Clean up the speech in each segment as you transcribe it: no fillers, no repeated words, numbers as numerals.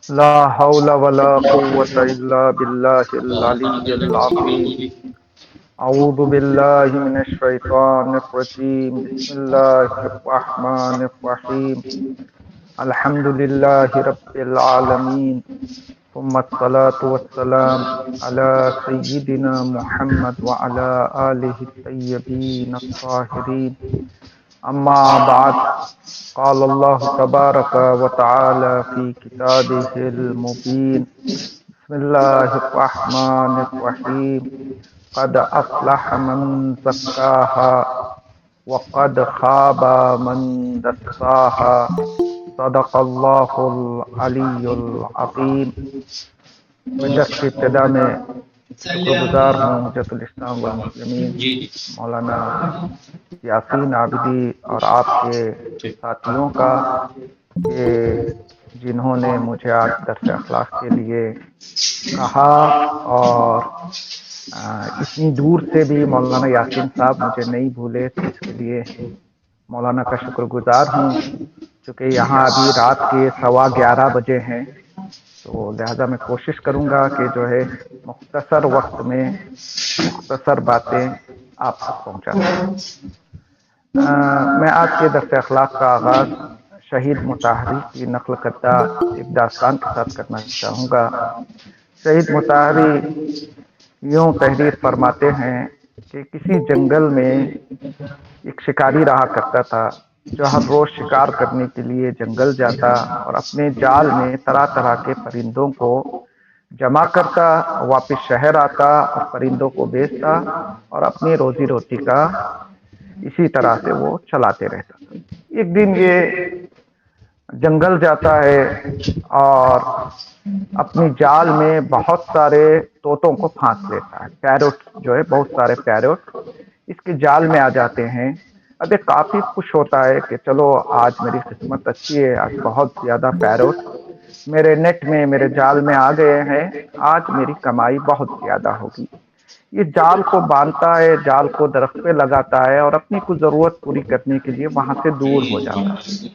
لا حول ولا قوة إلا بالله العلي العظيم. أعوذ بالله من الشيطان الرجيم. بسم الله الرحمن الرحيم. الحمد لله رب العالمين، ثم الصلاة والسلام على سيدنا محمد وعلى آله الطيبين الطاهرين. أما بعد، قال الله تبارك وتعالى في كتابه المبين. بسم الله الرحمن الرحيم. قد أفلح من زكاها وقد خاب من دساها. صدق اللہ العلی العظیم. میں درس کی ابتدا میں شکر گزار ہوں حجت الاسلام والمسلمین مولانا یاسین عابدی اور آپ کے ساتھیوں کا کہ جنہوں نے مجھے آج درس اخلاق کے لیے کہا، اور اتنی دور سے بھی مولانا یاسین صاحب مجھے نہیں بھولے، تو اس کے لیے مولانا کا شکر گزار ہوں. چونکہ یہاں ابھی رات کے 11:15 بجے ہیں، تو لہذا میں کوشش کروں گا کہ جو ہے مختصر وقت میں مختصر باتیں آپ تک پہنچا سکوں. میں آج کے درس اخلاق کا آغاز شہید مطہری کی نقل کردہ ایک داستان کے ساتھ کرنا چاہوں گا. شہید مطہری یوں تحریر فرماتے ہیں کہ کسی جنگل میں ایک شکاری رہا کرتا تھا جو ہر روز شکار کرنے کے لیے جنگل جاتا اور اپنے جال میں طرح طرح کے پرندوں کو جمع کرتا، واپس شہر آتا اور پرندوں کو بیچتا اور اپنی روزی روٹی کا اسی طرح سے وہ چلاتے رہتا تھا. ایک دن یہ جنگل جاتا ہے اور اپنی جال میں بہت سارے طوطوں کو پھانس لیتا ہے. پیروٹ جو ہے، بہت سارے پیروٹ اس کے جال میں آ جاتے ہیں. اب یہ کافی خوش ہوتا ہے کہ چلو آج میری قسمت اچھی ہے، آج بہت زیادہ پیروٹ میرے نیٹ میں، میرے جال میں آ گئے ہیں، آج میری کمائی بہت زیادہ ہوگی. یہ جال کو باندھتا ہے، جال کو درخت پہ لگاتا ہے اور اپنی کچھ ضرورت پوری کرنے کے لیے وہاں سے دور ہو جاتا ہے.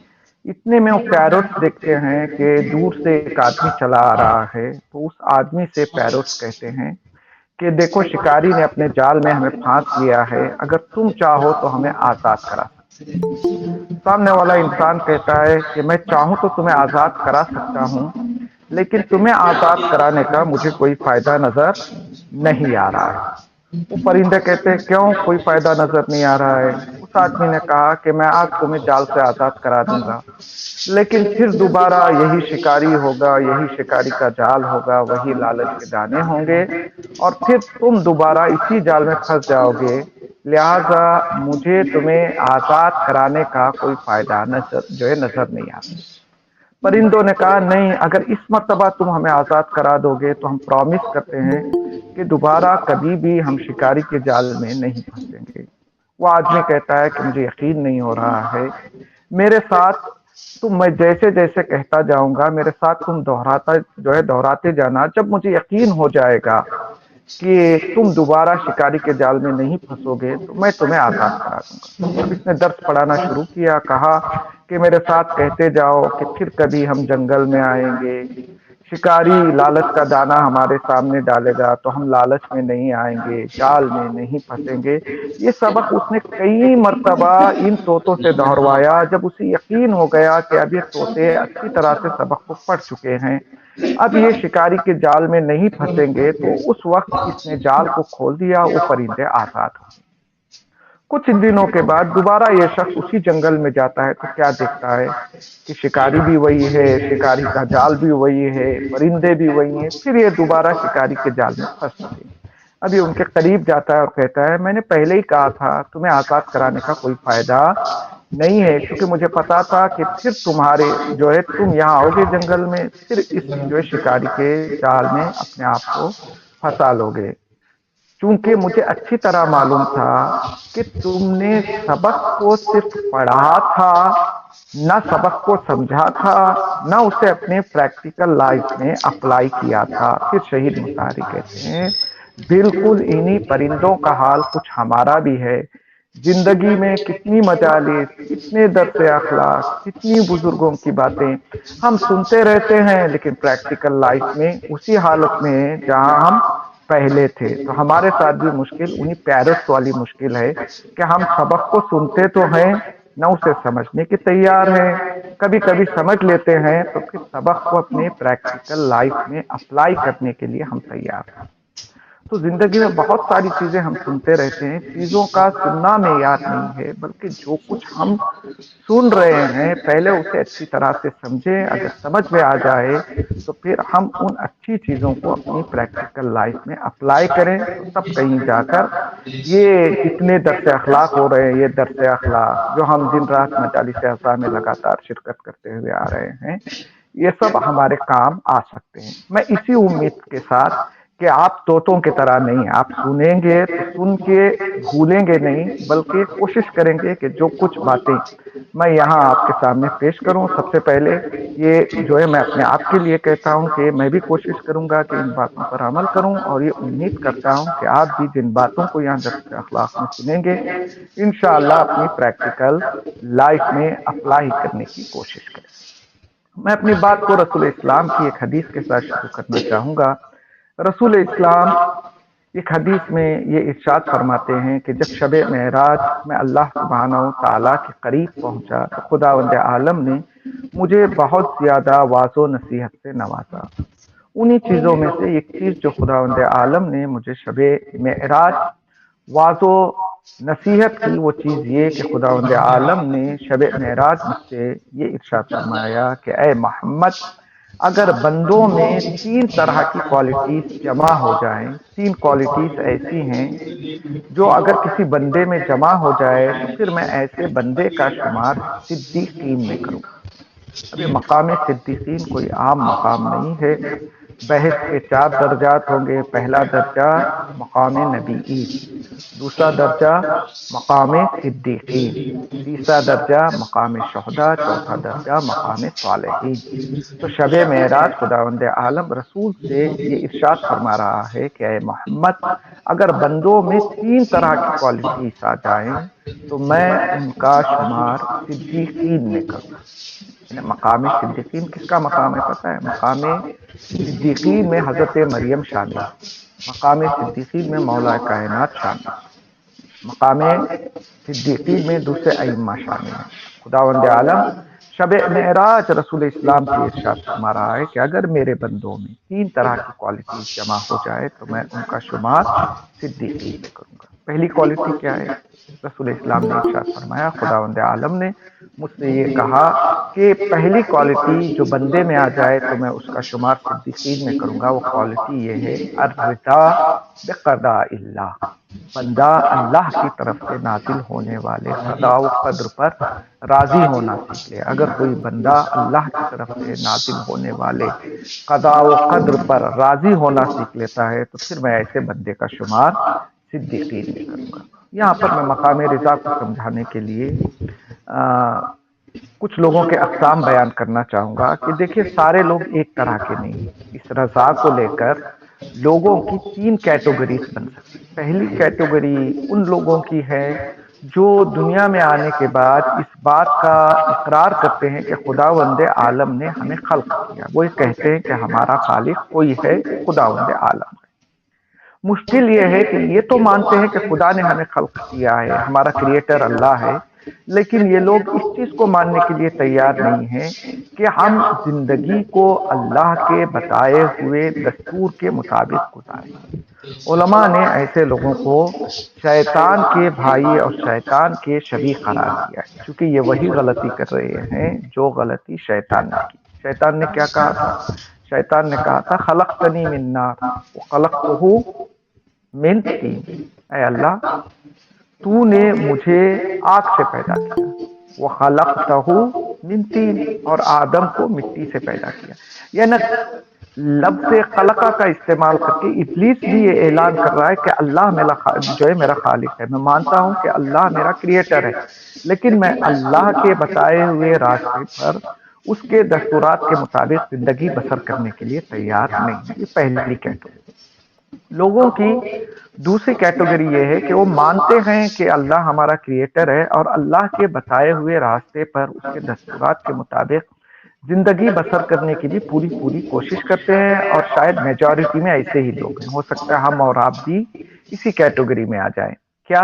اتنے میں وہ پیروٹس دیکھتے ہیں کہ دور سے ایک آدمی چلا آ رہا ہے. تو اس آدمی سے پیروٹس کہتے ہیں کہ دیکھو، شکاری نے اپنے جال میں ہمیں پھانس لیا ہے، اگر تم چاہو تو ہمیں آزاد کرا سکتے. سامنے والا انسان کہتا ہے کہ میں چاہوں تو تمہیں آزاد کرا سکتا ہوں، لیکن تمہیں آزاد کرانے کا مجھے کوئی فائدہ نظر نہیں آ رہا ہے. وہ پرندے کہتے ہیں کیوں کوئی فائدہ نظر نہیں آ رہا ہے؟ اس آدمی نے کہا کہ میں آج تمہیں جال سے آزاد کرا دوں گا، لیکن پھر دوبارہ یہی شکاری ہوگا، یہی شکاری کا جال ہوگا، وہی لالچ کے دانے ہوں گے اور پھر تم دوبارہ اسی جال میں پھنس جاؤ گے. لہذا مجھے تمہیں آزاد کرانے کا کوئی فائدہ نظر نہیں آتا. پرندوں نے کہا نہیں، اگر اس مرتبہ تم ہمیں آزاد کرا دو گے تو ہم پرامس کرتے ہیں کہ دوبارہ کبھی بھی ہم شکاری کے جال میں نہیں پھنسیں گے. وہ آدمی کہتا ہے کہ مجھے یقین نہیں ہو رہا ہے، میرے ساتھ میں جیسے جیسے کہتا جاؤں گا میرے ساتھ تم دہراتے جانا. جب مجھے یقین ہو جائے گا کہ تم دوبارہ شکاری کے جال میں نہیں پھنسو گے تو میں تمہیں آزاد کرا دوں گا. اب اس نے درس پڑھانا شروع کیا، کہا کہ میرے ساتھ کہتے جاؤ کہ پھر کبھی ہم جنگل میں آئیں گے، شکاری لالچ کا دانہ ہمارے سامنے ڈالے گا تو ہم لالچ میں نہیں آئیں گے، جال میں نہیں پھنسیں گے. یہ سبق اس نے کئی مرتبہ ان طوطوں سے دہروایا. جب اسے یقین ہو گیا کہ اب یہ طوطے اچھی طرح سے سبق کو پڑھ چکے ہیں، اب یہ شکاری کے جال میں نہیں پھنسیں گے، تو اس وقت اس نے جال کو کھول دیا. وہ پرندے آزاد ہو گئے. کچھ دنوں کے بعد دوبارہ یہ شخص اسی جنگل میں جاتا ہے تو کیا دیکھتا ہے کہ شکاری بھی وہی ہے، شکاری کا جال بھی وہی ہے، پرندے بھی وہی ہیں. پھر یہ دوبارہ شکاری کے جال میں پھنس چکے ہیں. اب یہ ان کے قریب جاتا ہے اور کہتا ہے میں نے پہلے ہی کہا تھا تمہیں آزاد کرانے کا کوئی فائدہ نہیں ہے، کیونکہ مجھے پتا تھا کہ پھر تم یہاں آؤ گے جنگل میں، پھر اس شکاری کے جال میں اپنے آپ کو پھنسا لو گے. چونکہ مجھے اچھی طرح معلوم تھا کہ تم نے سبق کو صرف پڑھا تھا، نہ سبق کو سمجھا تھا، نہ اسے اپنے پریکٹیکل لائف میں اپلائی کیا تھا. پھر شہید مطہری کہتے ہیں بالکل انہی پرندوں کا حال کچھ ہمارا بھی ہے. زندگی میں کتنی مجالس، کتنے درس اخلاق، کتنی بزرگوں کی باتیں ہم سنتے رہتے ہیں، لیکن پریکٹیکل لائف میں اسی حالت میں ہیں جہاں ہم پہلے تھے۔ تو ہمارے ساتھ بھی مشکل انہی پیرٹس والی مشکل ہے کہ ہم سبق کو سنتے تو ہیں، نہ اسے سمجھنے کے تیار ہیں۔ کبھی کبھی سمجھ لیتے ہیں تو پھر سبق کو اپنے پریکٹیکل لائف میں اپلائی کرنے کے لیے ہم تیار ہیں۔ تو زندگی میں بہت ساری چیزیں ہم سنتے رہتے ہیں، چیزوں کا سننا معیار نہیں ہے، بلکہ جو کچھ ہم سن رہے ہیں پہلے اسے اچھی طرح سے سمجھیں، اگر سمجھ میں آ جائے تو پھر ہم ان اچھی چیزوں کو اپنی پریکٹیکل لائف میں اپلائی کریں، تو تب کہیں جا کر یہ جتنے درس اخلاق ہو رہے ہیں، یہ درس اخلاق جو ہم دن رات مجالس اعضاء میں لگاتار شرکت کرتے ہوئے آ رہے ہیں، یہ سب ہمارے کام آ سکتے ہیں۔ میں اسی امید کے ساتھ کہ آپ طوطوں کی طرح نہیں، آپ سنیں گے تو سن کے بھولیں گے نہیں، بلکہ کوشش کریں گے کہ جو کچھ باتیں میں یہاں آپ کے سامنے پیش کروں، سب سے پہلے یہ جو ہے میں اپنے آپ کے لیے کہتا ہوں کہ میں بھی کوشش کروں گا کہ ان باتوں پر عمل کروں، اور یہ امید کرتا ہوں کہ آپ بھی جن باتوں کو یہاں درس اخلاق میں سنیں گے انشاءاللہ اپنی پریکٹیکل لائف میں اپلائی کرنے کی کوشش کریں۔ میں اپنی بات کو رسول اسلام کی ایک حدیث کے ساتھ شروع کرنا چاہوں گا۔ رسول اسلام ایک حدیث میں یہ ارشاد فرماتے ہیں کہ جب شب معراج میں اللہ سبحانہ و تعالیٰ کے قریب پہنچا تو خداوند عالم نے مجھے بہت زیادہ واض و نصیحت سے نوازا۔ انہی چیزوں میں سے ایک چیز جو خداوند عالم نے مجھے شب معراج واض و نصیحت کی، وہ چیز یہ کہ خداوند عالم نے شب معراج مجھ سے یہ ارشاد فرمایا کہ اے محمد، اگر بندوں میں تین طرح کی کوالٹیز جمع ہو جائیں، تین کوالٹیز ایسی ہیں جو اگر کسی بندے میں جمع ہو جائے تو پھر میں ایسے بندے کا شمار صدیقین میں کروں گا۔ اب یہ مقام صدیقین کوئی عام مقام نہیں ہے۔ بحث کے 4 درجات ہوں گے۔ پہلا درجہ مقام نبیین، دوسرا درجہ مقام صدیقین، تیسرا درجہ مقام شہداء، چوتھا درجہ مقام صالحین۔ تو شب معراج خداوند عالم رسول سے یہ ارشاد فرما رہا ہے کہ اے محمد، اگر بندوں میں تین طرح کی کوالٹیز آ جائیں تو میں ان کا شمار صدیقین میں کروں گا۔ یعنی مقام صدیقین کس کا مقام ہے پتہ ہے؟ مقام صدیقین میں حضرت مریم شامل ہے، مقام صدیقین میں مولا کائنات شامل ہے، مقام صدیقین میں دوسرے ائمہ شامل ہیں۔ خداوند عالم شب معراج رسول اسلام سے ارشاد فرما رہا ہے کہ اگر میرے بندوں میں تین طرح کی کوالٹیز جمع ہو جائے تو میں ان کا شمار صدیقین میں کروں گا۔ پہلی کوالٹی کیا ہے؟ رسول اسلام نے ارشاد فرمایا، خداوند عالم نے مجھ سے یہ کہا کہ پہلی کوالٹی جو بندے میں آ جائے تو میں اس کا شمار صدیقین میں کروں گا، وہ کوالٹی یہ ہے الرضا بقضاء اللہ، بندہ اللہ کی طرف سے نازل ہونے والے قضاء و قدر پر راضی ہونا سیکھ لے۔ اگر کوئی بندہ اللہ کی طرف سے نازل ہونے والے قضاء و قدر پر راضی ہونا سیکھ لیتا ہے تو پھر میں ایسے بندے کا شمار صدیقین میں کروں گا۔ یہاں پر میں مقام رضا کو سمجھانے کے لیے کچھ لوگوں کے اقسام بیان کرنا چاہوں گا کہ دیکھیے سارے لوگ ایک طرح کے نہیں ہیں۔ اس رضا کو لے کر لوگوں کی 3 کیٹیگریز بن سکتی۔ پہلی کیٹیگری ان لوگوں کی ہے جو دنیا میں آنے کے بعد اس بات کا اقرار کرتے ہیں کہ خداوند عالم نے ہمیں خلق کیا۔ وہ کہتے ہیں کہ ہمارا خالق کوئی ہے، وہ خداوند عالم ہے۔ مشکل یہ ہے کہ یہ تو مانتے ہیں کہ خدا نے ہمیں خلق کیا ہے، ہمارا کریٹر اللہ ہے، لیکن یہ لوگ اس چیز کو ماننے کے لیے تیار نہیں ہیں کہ ہم زندگی کو اللہ کے بتائے ہوئے دستور کے مطابق گزاریں۔ علماء نے ایسے لوگوں کو شیطان کے بھائی اور شیطان کے شریک قرار دیا ہے، کیونکہ یہ وہی غلطی کر رہے ہیں جو غلطی شیطان نے کی۔ شیطان نے کیا کہا تھا؟ شیطان نے کہا تھا خلقتنی من نار وخلقتہ من طین، اے اللہ تو نے مجھے آگ سے پیدا کیا، وخلقتہ من طین، اور آدم کو مٹی سے پیدا کیا۔ یعنی لفظ خلقہ کا استعمال کر کے ابلیس بھی یہ اعلان کر رہا ہے کہ اللہ جو ہے میرا خالق ہے، میں مانتا ہوں کہ اللہ میرا کریٹر ہے، لیکن میں اللہ کے بتائے ہوئے راستے پر اس کے دستورات کے مطابق زندگی بسر کرنے کے لیے تیار نہیں۔ یہ پہلی کیٹیگری۔ لوگوں کی دوسری کیٹیگری یہ ہے کہ وہ مانتے ہیں کہ اللہ ہمارا کریٹر ہے اور اللہ کے بتائے ہوئے راستے پر اس کے دستورات کے مطابق زندگی بسر کرنے کی بھی پوری پوری کوشش کرتے ہیں، اور شاید میجورٹی میں ایسے ہی لوگ ہیں، ہو سکتا ہے ہم اور آپ بھی اسی کیٹیگری میں آ جائیں۔ کیا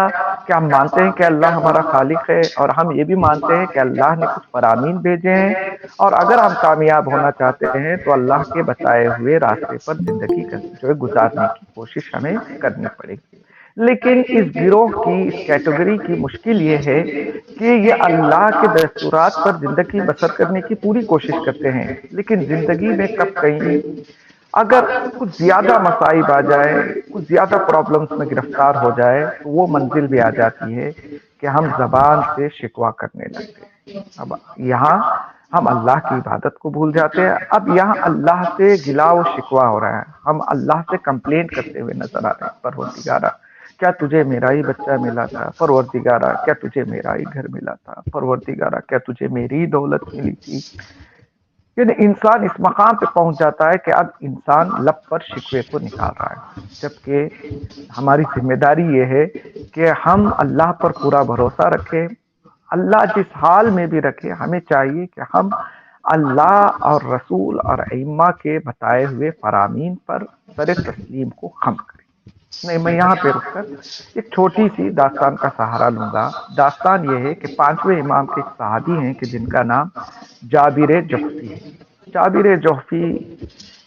کیا ہم مانتے ہیں کہ اللہ ہمارا خالق ہے، اور ہم یہ بھی مانتے ہیں کہ اللہ نے کچھ فرامین بھیجے ہیں، اور اگر ہم کامیاب ہونا چاہتے ہیں تو اللہ کے بتائے ہوئے راستے پر زندگی جو ہے گزارنے کی کوشش ہمیں کرنی پڑے گی۔ لیکن اس گروہ کی، اس کیٹیگری کی مشکل یہ ہے کہ یہ اللہ کے دستورات پر زندگی بسر کرنے کی پوری کوشش کرتے ہیں، لیکن زندگی میں کب کہیں اگر کچھ زیادہ مصائب آ جائے، کچھ زیادہ پرابلمز میں گرفتار ہو جائے، تو وہ منزل بھی آ جاتی ہے کہ ہم زبان سے شکوہ کرنے لگتے ہیں۔ اب یہاں ہم اللہ کی عبادت کو بھول جاتے ہیں، اب یہاں اللہ سے گلا و شکوہ ہو رہا ہے، ہم اللہ سے کمپلینٹ کرتے ہوئے نظر آ رہے ہیں، پروردگارا کیا تجھے میرا ہی بچہ ملا تھا، پروردگارا کیا تجھے میرا ہی گھر ملا تھا، پروردگارا کیا تجھے میری ہی دولت ملی تھی۔ یعنی انسان اس مقام پہ پہنچ جاتا ہے کہ اب انسان لب پر شکوے کو نکال رہا ہے، جبکہ ہماری ذمہ داری یہ ہے کہ ہم اللہ پر پورا بھروسہ رکھیں۔ اللہ جس حال میں بھی رکھے، ہمیں چاہیے کہ ہم اللہ اور رسول اور ائمہ کے بتائے ہوئے فرامین پر سر تسلیم کو خم کریں۔ نہیں، میں یہاں پہ رک کر ایک چھوٹی سی داستان کا سہارا لوں گا۔ داستان یہ ہے کہ پانچویں امام کے ایک صحابی ہیں کہ جن کا نام جابر جحفی ہے۔ جابر جحفی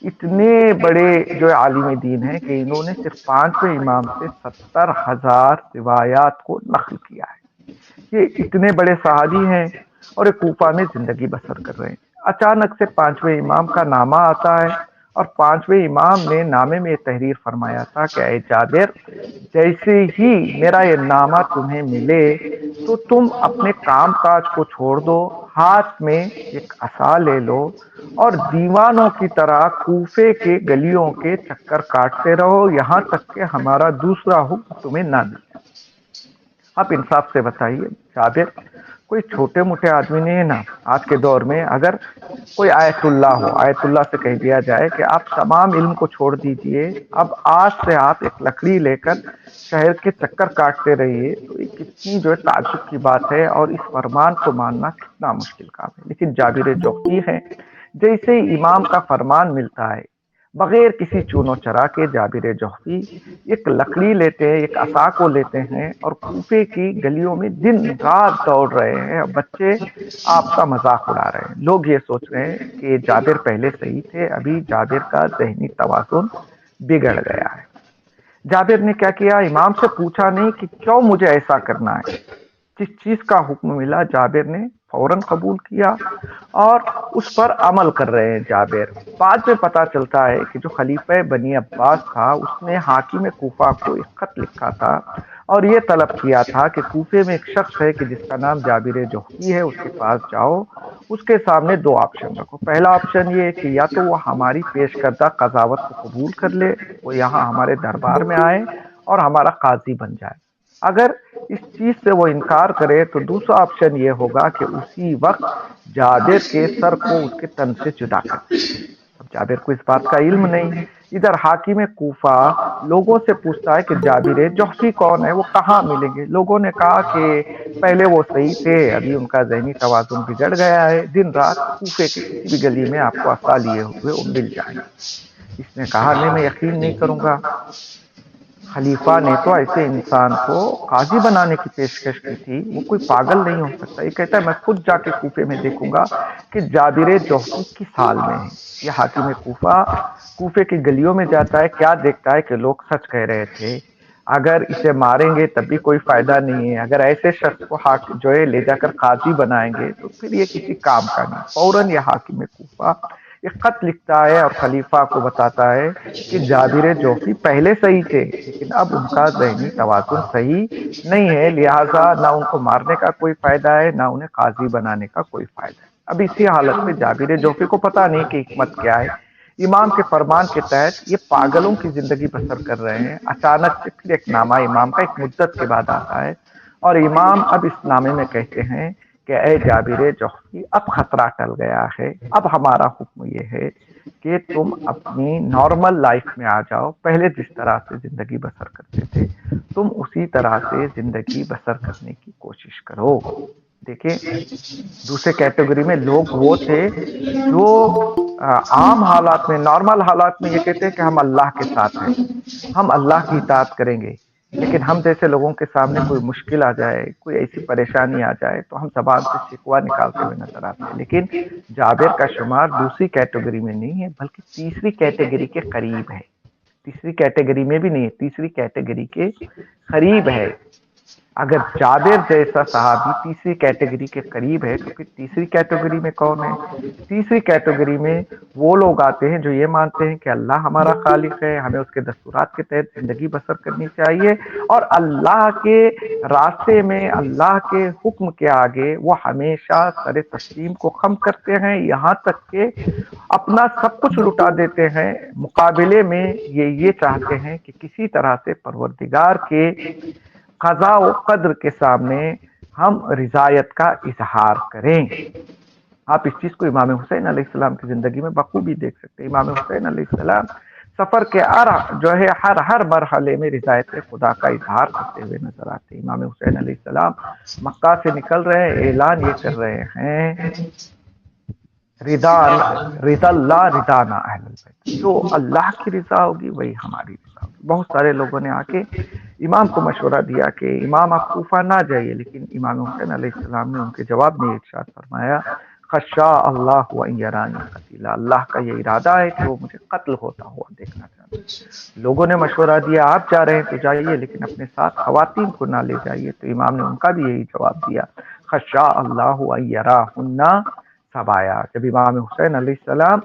اتنے بڑے جو عالم دین ہیں کہ انہوں نے صرف پانچویں امام سے 70,000 روایات کو نقل کیا ہے۔ یہ اتنے بڑے صحابی ہیں اور ایک کوفہ میں زندگی بسر کر رہے ہیں۔ اچانک سے پانچویں امام کا نامہ آتا ہے، اور پانچویں امام نے نامے میں یہ تحریر فرمایا تھا کہ اے جابر، جیسے ہی میرا یہ نامہ تمہیں ملے تو تم اپنے کام کاج کو چھوڑ دو، ہاتھ میں ایک عصا لے لو اور دیوانوں کی طرح کوفے کے گلیوں کے چکر کاٹتے رہو یہاں تک کہ ہمارا دوسرا حکم تمہیں نہ مل جائے۔ آپ انصاف سے بتائیے، جابر کوئی چھوٹے موٹے آدمی نہیں ہے نا۔ آج کے دور میں اگر کوئی آیت اللہ ہو، آیت اللہ سے کہہ دیا جائے کہ آپ تمام علم کو چھوڑ دیجئے، اب آج سے آپ ایک لکڑی لے کر شہر کے چکر کاٹتے رہیے، تو یہ کتنی جو ہے تعجب کی بات ہے، اور اس فرمان کو ماننا کتنا مشکل کام ہے۔ لیکن جابر جوخی ہے، جیسے امام کا فرمان ملتا ہے، بغیر کسی چونو چرا کے جابر جوخی ایک لکڑی لیتے ہیں، ایک عصا کو لیتے ہیں، اور کوفے کی گلیوں میں دن رات دوڑ رہے ہیں، اور بچے آپ کا مذاق اڑا رہے ہیں۔ لوگ یہ سوچ رہے ہیں کہ جابر پہلے صحیح تھے، ابھی جابر کا ذہنی توازن بگڑ گیا ہے۔ جابر نے کیا کیا؟ امام سے پوچھا نہیں کہ کیوں مجھے ایسا کرنا ہے، جس چیز کا حکم ملا جابر نے فوراً قبول کیا اور اس پر عمل کر رہے ہیں جابر۔ بعد میں پتا چلتا ہے کہ جو خلیفہ بنی عباس تھا، اس نے حاکم کوفہ کو ایک خط لکھا تھا اور یہ طلب کیا تھا کہ کوفے میں ایک شخص ہے کہ جس کا نام جابر جوخی ہے، اس کے پاس جاؤ، اس کے سامنے دو آپشن رکھو۔ پہلا آپشن یہ ہے کہ یا تو وہ ہماری پیش کردہ قضاوت کو قبول کر لے، وہ یہاں ہمارے دربار میں آئے اور ہمارا قاضی بن جائے۔ اگر اس چیز سے وہ انکار کرے تو دوسرا آپشن یہ ہوگا کہ اسی وقت جابر کے سر کو اس کے تن سے جدا کر دیں۔ اب جابر کو اس بات کا علم نہیں۔ ادھر حاکم کوفہ لوگوں سے پوچھتا ہے کہ جابر جوخی کون ہے، وہ کہاں ملیں گے؟ لوگوں نے کہا کہ پہلے وہ صحیح تھے، ابھی ان کا ذہنی توازن بگڑ گیا ہے، دن رات کوفے کے کسی بھی گلی میں آپ کو عصا لیے ہوئے وہ مل جائیں گے۔ اس نے کہا نہیں، میں یقین نہیں کروں گا، خلیفہ نے تو ایسے انسان کو قاضی بنانے کی پیشکش کی تھی، وہ کوئی پاگل نہیں ہو سکتا۔ یہ کہتا ہے میں خود جا کے کوفے میں دیکھوں گا کہ جابر جوخی کس حال میں ہے۔ یہ حاکم کوفہ کوفے کی گلیوں میں جاتا ہے، کیا دیکھتا ہے کہ لوگ سچ کہہ رہے تھے، اگر اسے ماریں گے تب بھی کوئی فائدہ نہیں ہے، اگر ایسے شخص کو جو ہے لے جا کر قاضی بنائیں گے تو پھر یہ کسی کام کا نہیں۔ فوراً یہ حاکم کوفہ ایک خط لکھتا ہے اور خلیفہ کو بتاتا ہے کہ جابر جوخی پہلے صحیح تھے، لیکن اب ان کا ذہنی توازن صحیح نہیں ہے، لہٰذا نہ ان کو مارنے کا کوئی فائدہ ہے، نہ انہیں قاضی بنانے کا کوئی فائدہ ہے۔ اب اسی حالت میں جابر جوخی کو پتا نہیں کہ حکمت کیا ہے۔ امام کے فرمان کے تحت یہ پاگلوں کی زندگی بسر کر رہے ہیں۔ اچانک سے پھر ایک نامہ امام کا ایک مدت کے بعد آتا ہے، اور امام اب اس نامے میں کہتے ہیں کہ اے جابر جوخی، اب خطرہ ٹل گیا ہے، اب ہمارا حکم یہ ہے کہ تم اپنی نارمل لائف میں آ جاؤ، پہلے جس طرح سے زندگی بسر کرتے تھے تم اسی طرح سے زندگی بسر کرنے کی کوشش کرو۔ دیکھیں، دوسرے کیٹیگری میں لوگ وہ تھے جو عام حالات میں، نارمل حالات میں یہ کہتے ہیں کہ ہم اللہ کے ساتھ ہیں، ہم اللہ کی اطاعت کریں گے، لیکن ہم جیسے لوگوں کے سامنے کوئی مشکل آ جائے، کوئی ایسی پریشانی آ جائے تو ہم زبان سے شکوہ نکالتے ہوئے نظر آتے ہیں۔ لیکن جابر کا شمار دوسری کیٹیگری میں نہیں ہے، بلکہ تیسری کیٹیگری کے قریب ہے۔ تیسری کیٹیگری میں بھی نہیں ہے، تیسری کیٹیگری کے قریب ہے۔ اگر جابر جیسا صحابی تیسری کیٹیگری کے قریب ہے تو پھر تیسری کیٹیگری میں کون ہے؟ تیسری کیٹیگری میں وہ لوگ آتے ہیں جو یہ مانتے ہیں کہ اللہ ہمارا خالق ہے، ہمیں اس کے دستورات کے تحت زندگی بسر کرنی چاہیے، اور اللہ کے راستے میں اللہ کے حکم کے آگے وہ ہمیشہ سر تسلیم کو خم کرتے ہیں، یہاں تک کہ اپنا سب کچھ لٹا دیتے ہیں۔ مقابلے میں یہ چاہتے ہیں کہ کسی طرح سے پروردگار کے قضاء و قدر کے سامنے ہم رضایت کا اظہار کریں۔ آپ اس چیز کو امام حسین علیہ السلام کی زندگی میں بخوبی دیکھ سکتے ہیں۔ امام حسین علیہ السلام سفر کے ہر مرحلے میں رضایت خدا کا اظہار کرتے ہوئے نظر آتے ہیں۔ امام حسین علیہ السلام مکہ سے نکل رہے ہیں، اعلان یہ کر رہے ہیں، رضا اللہ رضانا اہل البیت، جو اللہ کی رضا ہوگی وہی ہماری رضا ہوگی۔ بہت سارے لوگوں نے آ کے امام کو مشورہ دیا کہ امام آپ کوفہ نہ جائیے، لیکن امام حسین علیہ السلام نے ان کے جواب میں ارشاد فرمایا، خشا اللہ وان یرانی قتیلا، اللہ کا یہ ارادہ ہے کہ وہ مجھے قتل ہوتا ہوا دیکھنا چاہتا ہے۔ لوگوں نے مشورہ دیا آپ جا رہے ہیں تو جائیے، لیکن اپنے ساتھ خواتین کو نہ لے جائیے، تو امام نے ان کا بھی یہی جواب دیا، خشا اللہ ان یراہن سبایا۔ جب امام حسین علیہ السلام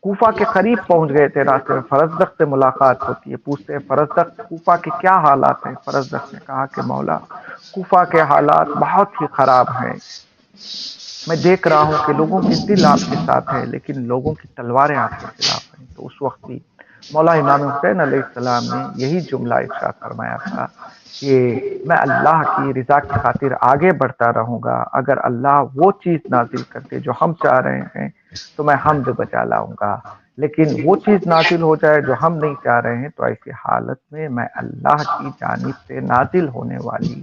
کوفہ کے قریب پہنچ گئے تھے، راستے میں فرزدق سے ملاقات ہوتی ہے، پوچھتے ہیں فرزدق کوفہ کے کیا حالات ہیں؟ فرزدق نے کہا کہ مولا کوفہ کے حالات بہت ہی خراب ہیں، میں دیکھ رہا ہوں کہ لوگوں کے دل آپ کے ساتھ ہیں لیکن لوگوں کی تلواریں آپ کے خلاف ہیں۔ تو اس وقت بھی مولا امام حسین علیہ السلام نے یہی جملہ ارشاد فرمایا تھا کہ میں اللہ کی رضا کی خاطر آگے بڑھتا رہوں گا، اگر اللہ وہ چیز نازل کرتے جو ہم چاہ رہے ہیں تو میں حمد بجا لاؤں گا، لیکن وہ چیز نازل ہو جائے جو ہم نہیں چاہ رہے ہیں تو ایسی حالت میں میں اللہ کی جانب سے نازل ہونے والی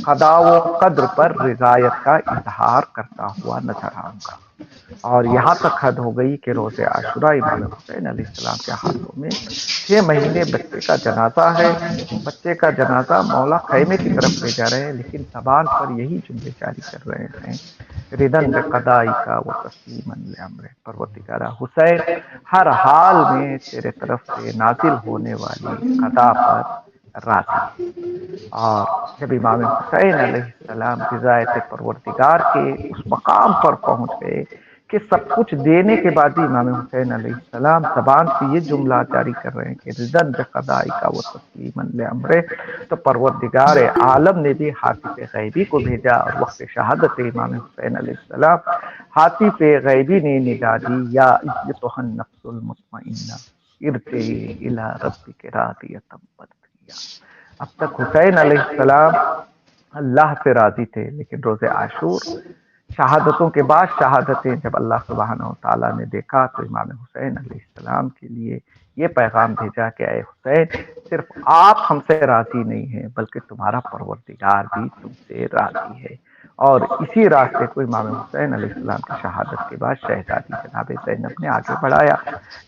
قضاء و قدر پر رضایت کا اظہار کرتا ہوا نظر آؤں گا۔ اور یہاں تک حد ہو گئی کہ روز عاشوراء امام حسین علیہ السلام کے ہاتھوں میں 6 مہینے بچے کا جنازہ ہے، بچے کا جنازہ مولا خیمے کی طرف لے جا رہے ہیں، لیکن زبان پر یہی جملے جاری کر رہے ہیں، ردن بقضائک و تسلیما لامر، پروردگارا حسین ہر حال میں تیرے طرف سے نازل ہونے والی قضا پر راضی ہے۔ اور جب امام حسین علیہ السلام رضایت پروردگار کے اس مقام پر پہنچ گئے کہ سب کچھ دینے کے بعد بھی امام حسین علیہ السلام زبان سے یہ جملہ جاری کر رہے ہیں کہ رضن بقضائک و تسلیما لامر، تو پروردگار عالم نے بھی حاطب غیبی کو بھیجا، اور وقت شہادت امام حسین علیہ السلام حاطب غیبی نے ندا دی، یا ایتھا النفس المطمئنہ ارجعی الی ربک راضیۃ مرضیہ۔ اب تک حسین علیہ السلام اللہ سے راضی تھے، لیکن روز عاشور شہادتوں کے بعد شہادتیں جب اللہ سبحانہ و تعالیٰ نے دیکھا تو امام حسین علیہ السلام کے لیے یہ پیغام بھیجا کہ اے حسین، صرف آپ ہم سے راضی نہیں ہیں بلکہ تمہارا پروردگار بھی تم سے راضی ہے۔ اور اسی راستے کو امام حسین علیہ السلام کی شہادت کے بعد شہزادی جناب زینب نے آگے بڑھایا۔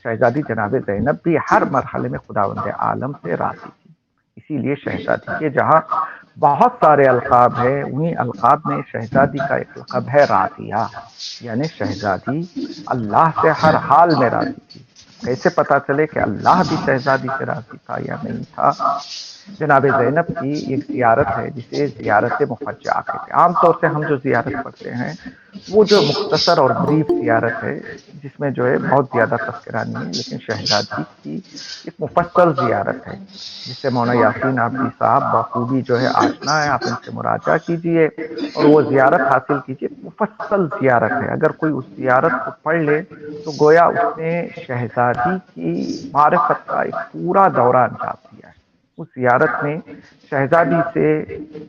شہزادی جناب زینب بھی ہر مرحلے میں خداوند عالم سے راضی تھی، اسی لیے شہزادی کے جہاں بہت سارے القاب ہیں، انہی القاب میں شہزادی کا ایک لقب ہے راضیہ، یعنی شہزادی اللہ سے ہر حال میں راضی تھی۔ کیسے پتا چلے کہ اللہ بھی شہزادی سے راضی تھا یا نہیں تھا؟ جناب زینب کی ایک زیارت ہے جسے زیارت مفجع کہتے ہیں۔ عام طور سے ہم جو زیارت پڑھتے ہیں وہ جو مختصر اور بریف زیارت ہے، جس میں جو ہے بہت زیادہ تذکرہ نہیں ہے، لیکن شہزادی کی ایک مفصل زیارت ہے جس سے مولانا یاسین عابدی صاحب بخوبی جو ہے آشنا ہے، آپ ان سے مراجعہ کیجئے اور وہ زیارت حاصل کیجئے۔ مفصل زیارت ہے، اگر کوئی اس زیارت کو پڑھ لے تو گویا اس نے شہزادی کی معرفت کا ایک پورا دورہ انجام دیا ہے۔ اس زیارت میں شہزادی سے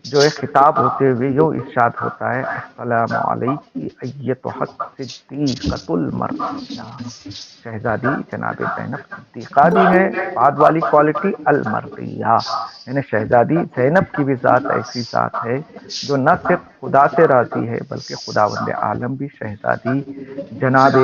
جو ہے خطاب ہوتے ہوئے یوں ارشاد ہوتا ہے، السلام علیکی ایتھا الصدیقۃ المرضیہ۔ شہزادی جناب زینب صدیقہ بھی ہے، بعد والی کوالٹی المرضیہ، یعنی شہزادی زینب کی بھی ذات ایسی ذات ہے جو نہ صرف خدا سے راضی ہے بلکہ خداوند عالم بھی شہزادی جناب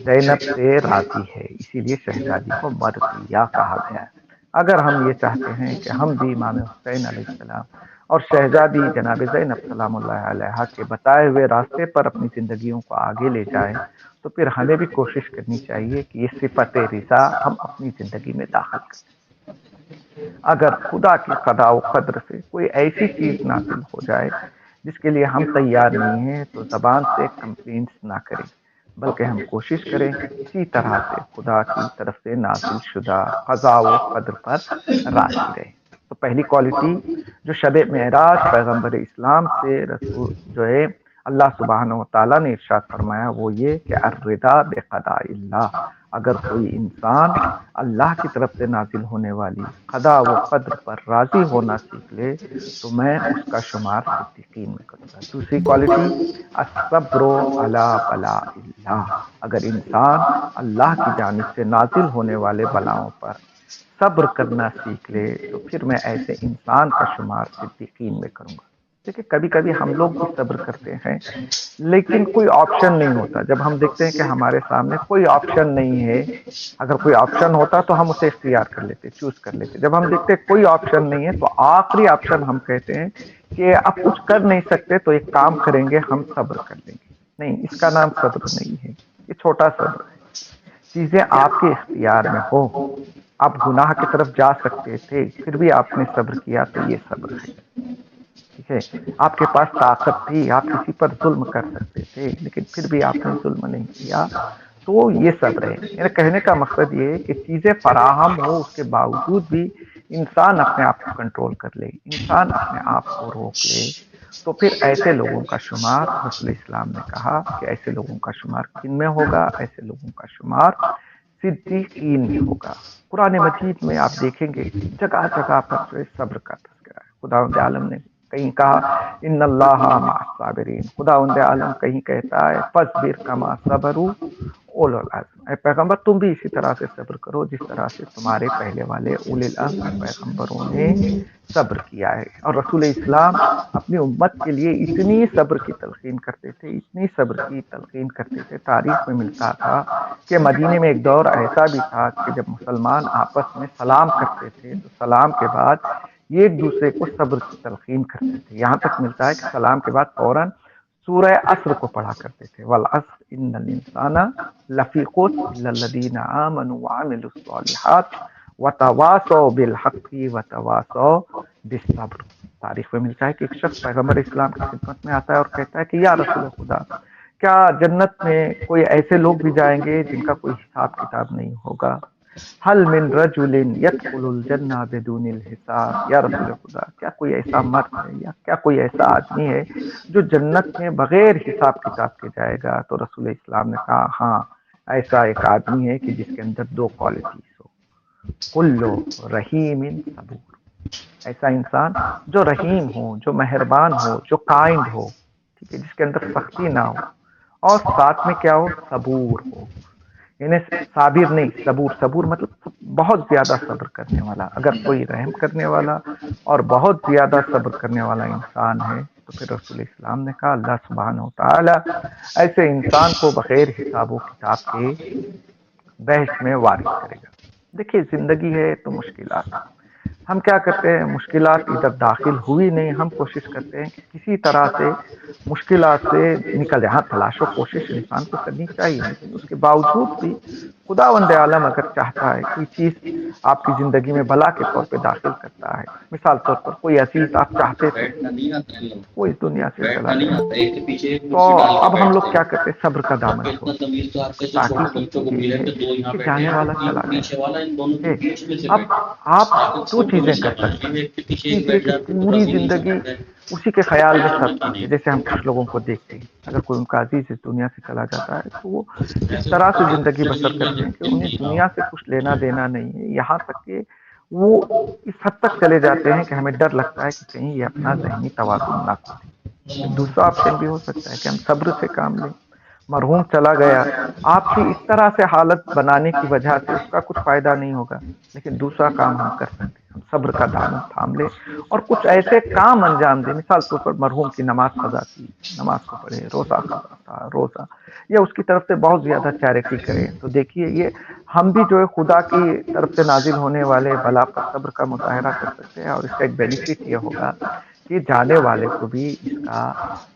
زینب سے راضی ہے، اسی لیے شہزادی کو مرضیہ کہا گیا ہے۔ اگر ہم یہ چاہتے ہیں کہ ہم بھی امام حسین علیہ السلام اور شہزادی جناب زینب سلام اللہ علیہا کے بتائے ہوئے راستے پر اپنی زندگیوں کو آگے لے جائیں تو پھر ہمیں بھی کوشش کرنی چاہیے کہ یہ صفت رضا ہم اپنی زندگی میں داخل کریں۔ اگر خدا کی قضاء و قدر سے کوئی ایسی چیز نازل ہو جائے جس کے لیے ہم تیار نہیں ہیں تو زبان سے کمپلینٹس نہ کریں، بلکہ ہم کوشش کریں کہ کسی طرح سے خدا کی طرف سے نازل شدہ قضاء و قدر پر راضی رہیں۔ تو پہلی کوالٹی جو شب معراج پیغمبر اسلام سے رسول جو ہے اللہ سبحانہ و تعالیٰ نے ارشاد فرمایا وہ یہ کہ الرضا بقضاء اللہ، اگر کوئی انسان اللہ کی طرف سے نازل ہونے والی قضاء و قدر پر راضی ہونا سیکھ لے تو میں اس کا شمار صدیقین میں کروں گا۔ دوسری کوالٹی الصبر علی بلاء اللہ، اگر انسان اللہ کی جانب سے نازل ہونے والے بلاؤں پر صبر کرنا سیکھ لے تو پھر میں ایسے انسان کا شمار صدیقین میں کروں گا۔ دیکھیں کبھی کبھی ہم لوگ بھی صبر کرتے ہیں لیکن کوئی آپشن نہیں ہوتا، جب ہم دیکھتے ہیں کہ ہمارے سامنے کوئی آپشن نہیں ہے، اگر کوئی آپشن ہوتا تو ہم اسے اختیار کر لیتے، چوز کر لیتے، جب ہم دیکھتے ہیں کوئی آپشن نہیں ہے تو آخری آپشن ہم کہتے ہیں کہ اب کچھ کر نہیں سکتے تو ایک کام کریں گے، ہم صبر کر لیں گے۔ نہیں، اس کا نام صبر نہیں ہے، یہ چھوٹا صبر ہے۔ چیزیں آپ کے اختیار میں ہو، آپ گناہ کی طرف جا سکتے تھے پھر بھی آپ نے صبر کیا تو یہ صبر ہے، ٹھیک ہے۔ آپ کے پاس طاقت تھی، آپ کسی پر ظلم کر سکتے تھے لیکن پھر بھی آپ نے ظلم نہیں کیا تو یہ صبر ہے۔ میرے کہنے کا مقصد یہ ہے کہ چیزیں فراہم ہو اس کے باوجود بھی انسان اپنے آپ کو کنٹرول کر لے، انسان اپنے آپ کو روک لے تو پھر ایسے لوگوں کا شمار رسول اسلام نے کہا کہ ایسے لوگوں کا شمار کن میں ہوگا؟ ایسے لوگوں کا شمار صدیقین میں ہوگا۔ قرآن مجید میں آپ دیکھیں گے جگہ جگہ پر جو ہے صبر کا تذکرہ ہے۔ خداوند عالم نے کہیں کہا ان اللہ مع الصابرین، خداوند عالم کہیں کہتا ہے فاصبر کما صبروا اولو العزم، اے پیغمبر تم بھی اسی طرح سے صبر کرو جس طرح سے تمہارے پہلے والے اولی العزم پیغمبروں نے صبر کیا ہے۔ اور رسول اسلام اپنی امت کے لیے اتنی صبر کی تلقین کرتے تھے، اتنی صبر کی تلقین کرتے تھے، تاریخ میں ملتا تھا کہ مدینے میں ایک دور ایسا بھی تھا کہ جب مسلمان آپس میں سلام کرتے تھے تو سلام کے بعد یہ ایک دوسرے کو صبر کی تلقین کرتے تھے، یہاں تک ملتا ہے کہ سلام کے بعد فوراً سورہ عصر کو پڑھا کرتے تھے، والعصر ان الانسان لفی خسر الا الذین آمنوا وعملوا الصالحات وتواصوا بالحق وتواصوا بالصبر۔ تاریخ میں ملتا ہے کہ ایک شخص پیغمبر اسلام کی خدمت میں آتا ہے اور کہتا ہے کہ یا رسول خدا، کیا جنت میں کوئی ایسے لوگ بھی جائیں گے جن کا کوئی حساب کتاب نہیں ہوگا؟ حل من رجل يدخل الجنہ بدون الحساب، یا رسول خدا کیا کوئی ایسا مرد ہے یا کیا کوئی ایسا آدمی ہے جو جنت میں بغیر حساب کتاب کے جائے گا؟ تو رسول اسلام نے کہا ہاں، ایسا ایک آدمی ہے کہ جس کے اندر دو کوالٹیز ہو، کلو رحیم صبور، ایسا انسان جو رحیم ہو، جو مہربان ہو، جو کائنڈ ہو، ٹھیک ہے، جس کے اندر سختی نہ ہو اور ساتھ میں کیا ہو، صبور ہو، یعنی صابر نہیں، صبور، صبور مطلب بہت زیادہ صبر کرنے والا۔ اگر کوئی رحم کرنے والا اور بہت زیادہ صبر کرنے والا انسان ہے تو پھر رسول اسلام نے کہا اللہ سبحانہ و تعالی ایسے انسان کو بغیر حساب و کتاب کے بحث میں وارد کرے گا۔ دیکھیے زندگی ہے تو مشکلات، ہم کیا کرتے ہیں، مشکلات ادھر داخل ہوئی نہیں، ہم کوشش کرتے ہیں کہ کسی طرح سے مشکلات سے نکل جائے۔ ہاں تلاش و کوشش انسان کو کرنی چاہیے لیکن اس کے باوجود بھی خداوند عالم اگر چاہتا ہے کوئی چیز آپ کی زندگی میں بلا کے طور پہ داخل کرتا ہے، مثال طور پر کوئی عزیز آپ چاہتے تھے وہ اس دنیا سے چلا گیا، تو اب ہم لوگ کیا کرتے ہیں، صبر کا دامن چھوڑتے ہیں تاکہ یہ ہے کہ جانے والا چلا گیا۔ اب آپ دو چیزیں کر سکتے ہیں، ایک چیز یہ کہ پوری زندگی اسی کے خیال میں صرف کیجیے، جیسے ہم کچھ لوگوں کو دیکھتے ہیں اگر کوئی ان کا عزیز اس دنیا سے چلا جاتا ہے تو وہ اس طرح سے زندگی بسر کرتے ہیں کہ انہیں دنیا سے کچھ لینا دینا نہیں ہے، یہاں تک کہ وہ اس حد تک چلے جاتے ہیں کہ ہمیں ڈر لگتا ہے کہ کہیں یہ اپنا ذہنی توازن نہ کھو دے۔ ایک دوسرا آپشن بھی ہو سکتا ہے کہ ہم صبر سے کام لیں، مرحوم چلا گیا، آپ کی اس طرح سے حالت بنانے کی وجہ سے اس کا کچھ فائدہ نہیں ہوگا، لیکن دوسرا کام ہم کر سکتے ہیں، ہم صبر کا دامن تھام لیں اور کچھ ایسے کام انجام دیں۔ مثال طور پر مرحوم کی نماز قضا تھی، نماز کو پڑھے، روزہ قضا تھا، روزہ، یا اس کی طرف سے بہت زیادہ چیریٹی کریں، تو دیکھیے یہ ہم بھی جو ہے خدا کی طرف سے نازل ہونے والے بلا پر صبر کا مظاہرہ کر سکتے ہیں، اور اس کا ایک بینیفٹ یہ ہوگا کہ جانے والے کو بھی اس کا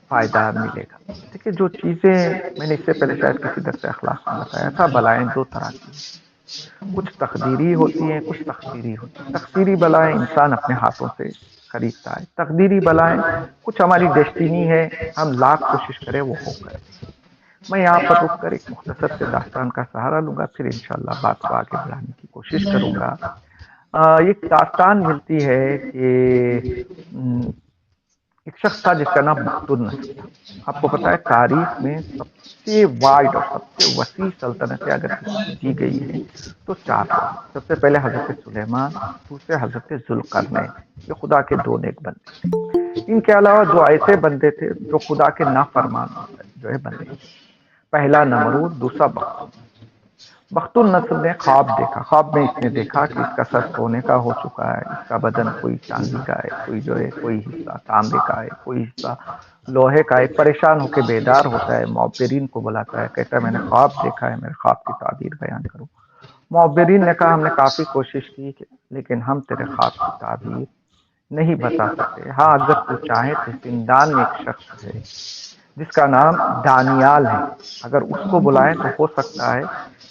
فائدہ ملے گا۔ دیکھیے جو چیزیں میں نے اس سے پہلے شاید کسی درس اخلاق میں بتایا تھا، بلائیں دو طرح کی ہیں، کچھ تقدیری ہوتی ہیں، کچھ تقدیری ہوتی ہیں۔ تقدیری بلائیں انسان اپنے ہاتھوں سے خریدتا ہے، تقدیری بلائیں کچھ ہماری ڈیسٹینی ہے، ہم لاکھ کوشش کریں وہ ہو کر دیں۔ میں یہاں پر رک کر ایک مختصر سے داستان کا سہارا لوں گا، پھر انشاءاللہ بات کو آگے بڑھانے کی کوشش کروں گا۔ ایک داستان ملتی ہے کہ ایک شخص تھا جس کا نام بخت النصر تھا۔ آپ کو پتا ہے تاریخ میں سب سے وائڈ اور سب سے وسیع سلطنتیں اگر کسی کی دی گئی ہیں تو چار لوگ ہیں۔ سب سے پہلے حضرت سلیمان، دوسرے حضرت ذوالقرنین، یہ خدا کے دو نیک بندے تھے۔ ان کے علاوہ دو ایسے بندے تھے جو خدا کے نافرمان جو ہے بندے تھے، پہلا نمرود، دوسرا بخت النصر۔ بخت النصر نے خواب دیکھا، خواب میں اس نے دیکھا کہ اس کا سر سونے کا ہو چکا ہے، اس کا بدن کوئی چاندی کا ہے، کوئی جو ہے کوئی حصہ تانبے کا ہے، کوئی حصہ لوہے کا ہے۔ پریشان ہو کے بیدار ہوتا ہے، معبرین کو بلاتا ہے، کہتا ہے میں نے خواب دیکھا ہے، میرے خواب کی تعبیر بیان کرو۔ معبرین نے کہا ہم نے کافی کوشش کی لیکن ہم تیرے خواب کی تعبیر نہیں بتا سکتے، ہاں اگر تو چاہے تو زندان میں ایک شخص ہے جس کا نام دانیال ہے، اگر اس کو بلائیں تو ہو سکتا ہے